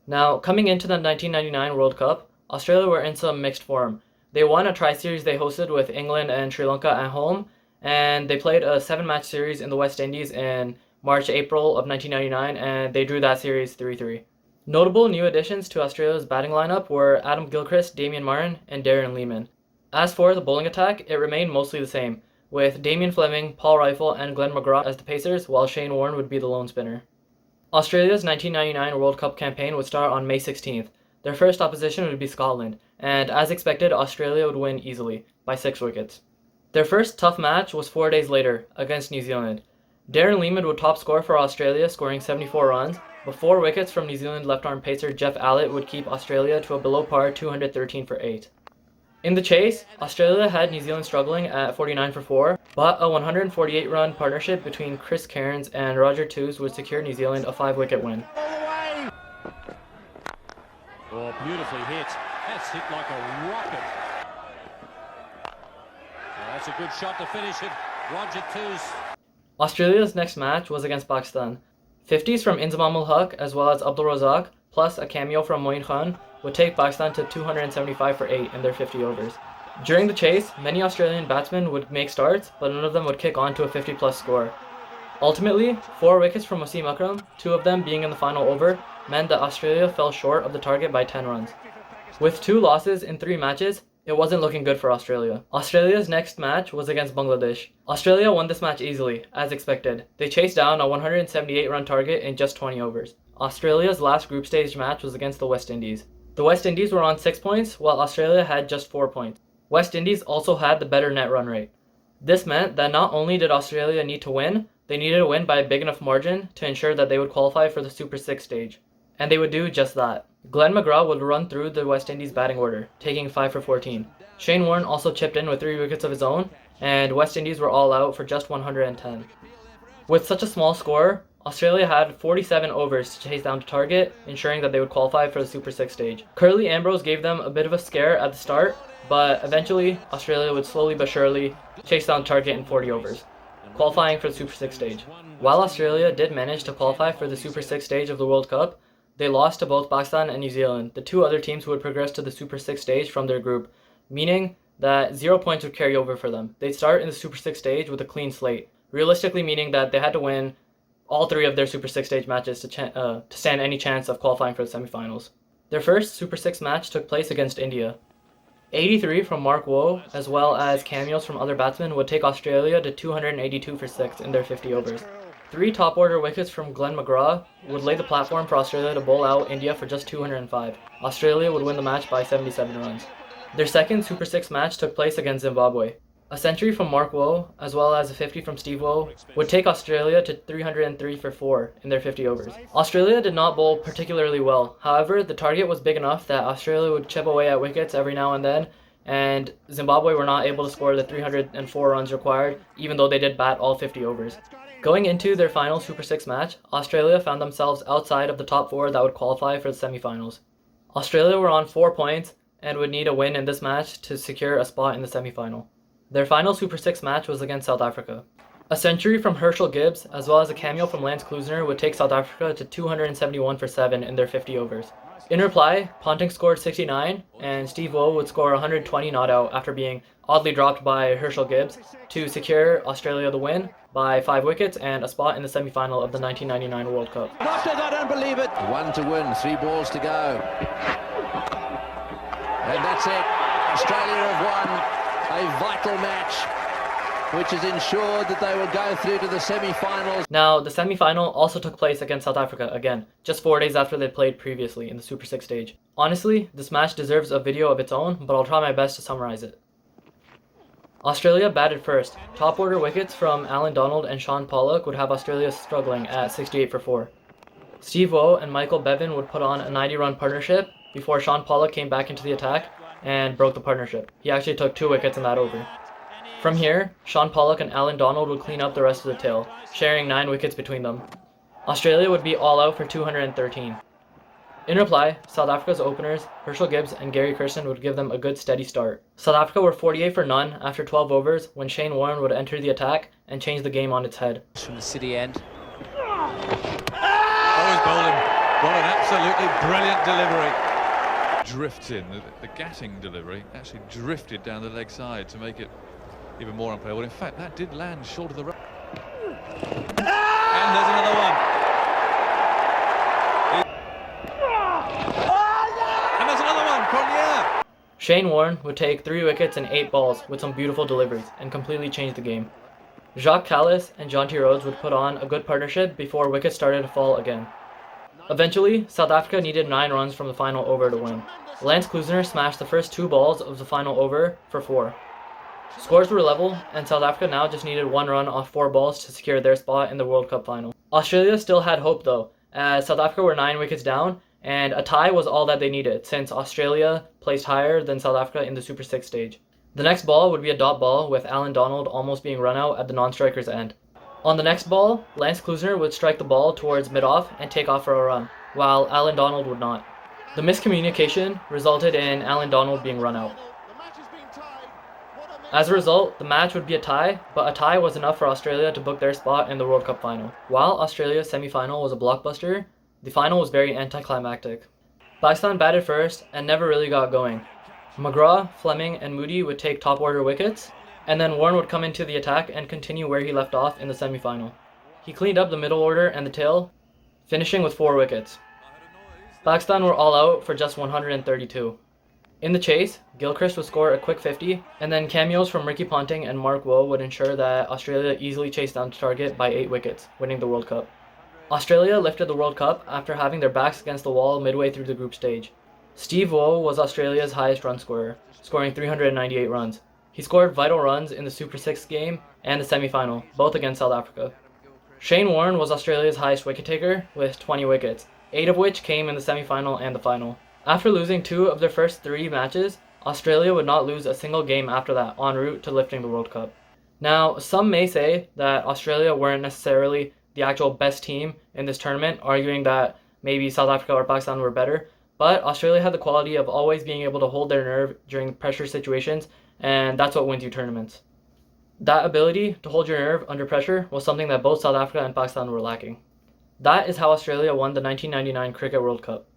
Now, coming into the 1999 World Cup, Australia were in some mixed form. They won a tri-series they hosted with England and Sri Lanka at home, and they played a 7-match series in the West Indies in March-April of 1999, and they drew that series 3-3. Notable new additions to Australia's batting lineup were Adam Gilchrist, Damien Martyn, and Darren Lehmann. As for the bowling attack, it remained mostly the same, with Damien Fleming, Paul Rifle, and Glenn McGrath as the pacers, while Shane Warne would be the lone spinner. Australia's 1999 World Cup campaign would start on May 16th. Their first opposition would be Scotland, and as expected, Australia would win easily, by 6 wickets. Their first tough match was 4 days later, against New Zealand. Darren Lehmann would top score for Australia, scoring 74 runs, but 4 wickets from New Zealand left-arm pacer Jeff Allett would keep Australia to a below-par 213 for 8. In the chase, Australia had New Zealand struggling at 49 for 4, but a 148-run partnership between Chris Cairns and Roger Toos would secure New Zealand a 5-wicket win. Oh, beautifully hit. That's hit like a rocket. That's a good shot to finish it. Roger Toos. Australia's next match was against Pakistan. 50s from Inzamam ul Haq as well as Abdul Razak, plus a cameo from Moeen Khan, would take Pakistan to 275 for 8 in their 50 overs. During the chase, many Australian batsmen would make starts, but none of them would kick on to a 50-plus score. Ultimately, 4 wickets from Wasim Akram, 2 of them being in the final over, meant that Australia fell short of the target by 10 runs. With 2 losses in 3 matches, it wasn't looking good for Australia. Australia's next match was against Bangladesh. Australia won this match easily, as expected. They chased down a 178-run target in just 20 overs. Australia's last group stage match was against the West Indies. The West Indies were on 6 points, while Australia had just 4 points. West Indies also had the better net run rate. This meant that not only did Australia need to win, they needed to win by a big enough margin to ensure that they would qualify for the Super 6 stage. And they would do just that. Glenn McGrath would run through the West Indies batting order, taking 5 for 14. Shane Warne also chipped in with 3 wickets of his own, and West Indies were all out for just 110. With such a small score, Australia had 47 overs to chase down to target, ensuring that they would qualify for the Super 6 stage. Curly Ambrose gave them a bit of a scare at the start, but eventually Australia would slowly but surely chase down target in 40 overs, qualifying for the Super 6 stage. While Australia did manage to qualify for the Super 6 stage of the World Cup, they lost to both Pakistan and New Zealand, the 2 other teams who would progress to the Super 6 stage from their group, meaning that 0 points would carry over for them. They'd start in the Super 6 stage with a clean slate, realistically meaning that they had to win all 3 of their Super 6 stage matches to stand any chance of qualifying for the semifinals. Their first Super 6 match took place against India. 83 from Mark Woe, as well as cameos from other batsmen, would take Australia to 282 for 6 in their 50 overs. 3 top-order wickets from Glenn McGrath would lay the platform for Australia to bowl out India for just 205. Australia would win the match by 77 runs. Their second Super 6 match took place against Zimbabwe. A century from Mark Woe, as well as a 50 from Steve Woe, would take Australia to 303 for 4 in their 50 overs. Australia did not bowl particularly well. However, the target was big enough that Australia would chip away at wickets every now and then, and Zimbabwe were not able to score the 304 runs required, even though they did bat all 50 overs. Going into their final Super 6 match, Australia found themselves outside of the top 4 that would qualify for the semifinals. Australia were on 4 points and would need a win in this match to secure a spot in the semifinal. Their final Super 6 match was against South Africa. A century from Herschel Gibbs, as well as a cameo from Lance Klusener, would take South Africa to 271 for 7 in their 50 overs. In reply, Ponting scored 69, and Steve Woe would score 120 not out after being oddly dropped by Herschel Gibbs to secure Australia the win by 5 wickets and a spot in the semi-final of the 1999 World Cup. I don't believe it. 1 to win, 3 balls to go. And that's it. Australia have won a vital match, which has ensured that they will go through to the semi-finals. Now, the semi-final also took place against South Africa again, just 4 days after they played previously in the Super 6 stage. Honestly, this match deserves a video of its own, but I'll try my best to summarize it. Australia batted first. Top order wickets from Alan Donald and Sean Pollock would have Australia struggling at 68 for 4. Steve Woe and Michael Bevan would put on a 90-run partnership before Sean Pollock came back into the attack and broke the partnership. He actually took 2 wickets in that over. From here, Sean Pollock and Alan Donald would clean up the rest of the tail, sharing 9 wickets between them. Australia would be all out for 213. In reply, South Africa's openers, Herschel Gibbs and Gary Kirsten, would give them a good steady start. South Africa were 48 for none after 12 overs when Shane Warne would enter the attack and change the game on its head. From the city end. Always bowled him. What an absolutely brilliant delivery. Drifts in, the Gatting delivery actually drifted down the leg side to make it even more unplayable. In fact, that did land short of the... And there's another one. And there's another one, Cornier. Shane Warne would take 3 wickets and 8 balls with some beautiful deliveries and completely change the game. Jacques Kallis and Jonty Rhodes would put on a good partnership before wickets started to fall again. Eventually, South Africa needed 9 runs from the final over to win. Lance Klusener smashed the first 2 balls of the final over for 4. Scores were level, and South Africa now just needed 1 run off 4 balls to secure their spot in the World Cup final. Australia still had hope though, as South Africa were 9 wickets down, and a tie was all that they needed since Australia placed higher than South Africa in the Super 6 stage. The next ball would be a dot ball with Alan Donald almost being run out at the non-striker's end. On the next ball, Lance Klusener would strike the ball towards mid-off and take off for a run, while Alan Donald would not. The miscommunication resulted in Alan Donald being run out. As a result, the match would be a tie, but a tie was enough for Australia to book their spot in the World Cup final. While Australia's semi-final was a blockbuster, the final was very anticlimactic. Pakistan batted first and never really got going. McGraw, Fleming, and Moody would take top-order wickets, and then Warne would come into the attack and continue where he left off in the semi-final. He cleaned up the middle order and the tail, finishing with 4 wickets. Pakistan were all out for just 132. In the chase, Gilchrist would score a quick 50, and then cameos from Ricky Ponting and Mark Woe would ensure that Australia easily chased down to target by 8 wickets, winning the World Cup. Australia lifted the World Cup after having their backs against the wall midway through the group stage. Steve Waugh was Australia's highest run scorer, scoring 398 runs. He scored vital runs in the Super 6 game and the semi-final, both against South Africa. Shane Warne was Australia's highest wicket taker with 20 wickets, 8 of which came in the semi-final and the final. After losing 2 of their first 3 matches, Australia would not lose a single game after that en route to lifting the World Cup. Now, some may say that Australia weren't necessarily the actual best team in this tournament, arguing that maybe South Africa or Pakistan were better, but Australia had the quality of always being able to hold their nerve during pressure situations, and that's what wins you tournaments. That ability to hold your nerve under pressure was something that both South Africa and Pakistan were lacking. That is how Australia won the 1999 Cricket World Cup.